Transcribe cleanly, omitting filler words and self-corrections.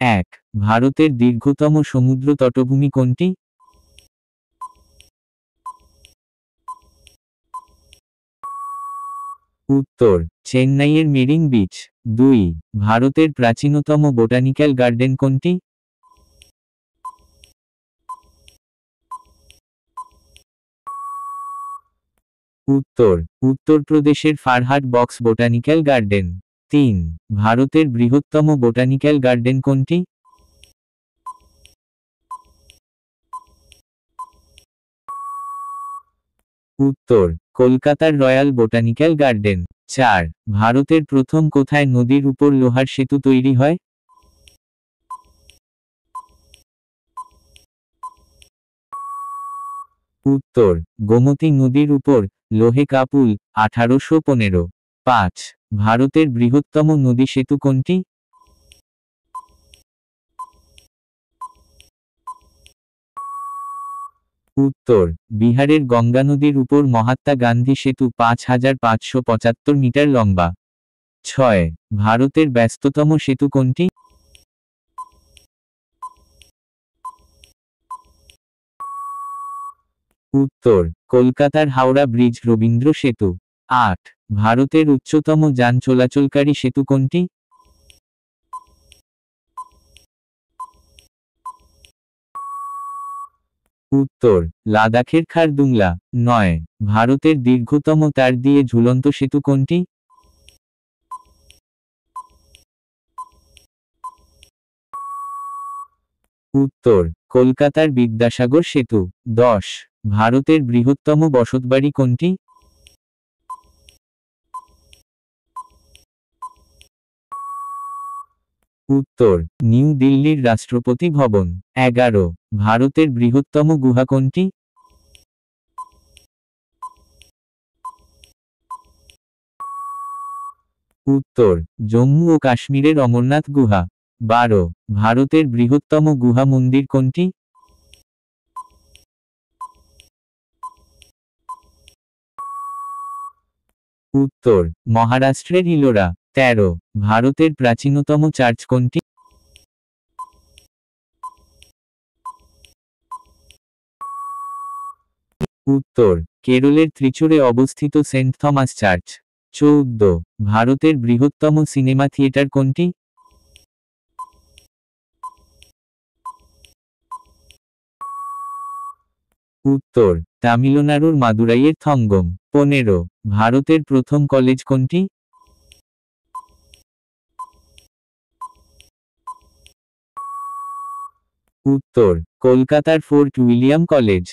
এক। ভারতের দীর্ঘতম সমুদ্র তটভূমি কোনটি? উত্তর, চেন্নাইয়ের মেরিন বিচ। 2। ভারতের প্রাচীনতম বোটানিক্যাল গার্ডেন কোনটি? উত্তর, উত্তরপ্রদেশের ফারহাট বক্স বোটানিক্যাল গার্ডেন। 3। ভারতের বৃহত্তম বোটানিক্যাল গার্ডেন কোনটি? উত্তর, কলকাতার রয়্যাল বোটানিক্যাল গার্ডেন। 4। ভারতের প্রথম কোথায় নদীর উপর লোহার সেতু তৈরি হয়? উত্তর, গোমতী নদীর উপর, লোহে কা পুল, 1815। 5। ভারতের বৃহত্তম নদী সেতু কোনটি? উত্তর, বিহারের গঙ্গা নদীর উপর মহাত্মা গান্ধী সেতু, 5575 মিটার লম্বা। 6। ভারতের ব্যস্ততম সেতু কোনটি? উত্তর, কলকাতার হাওড়া ব্রিজ রবীন্দ্র সেতু। 8। ভারতের উচ্চতম যান চলাচলকারী সেতু কোনটি? উত্তর, লাদাখের খারদুংলা। 9। ভারতের দীর্ঘতম তার দিয়ে ঝুলন্ত সেতু কোনটি? উত্তর, কলকাতার বিদ্যাসাগর সেতু। 10। ভারতের বৃহত্তম বসতবাড়ি কোনটি? উত্তর, নিউ দিল্লির রাষ্ট্রপতি ভবন। 11। ভারতের বৃহত্তম গুহা কোনটি? উত্তর, জম্মু ও কাশ্মীরের অমরনাথ গুহা। 12। ভারতের বৃহত্তম গুহা মন্দির কোনটি? উত্তর, মহারাষ্ট্রের ইলোরা। 13। ভারতের প্রাচীনতম চার্চ কোনটি? উত্তর, কেরলের ত্রিচুরে অবস্থিত সেন্ট থমাস চার্চ। 14। ভারতের বৃহত্তম সিনেমা থিয়েটার কোনটি? উত্তর, তামিলনাড়ুর মাদুরাইয়ের থঙ্গম। 15। ভারতের প্রথম কলেজ কোনটি? উত্তর, কলকাতার ফোর্ট উইলিয়াম কলেজ।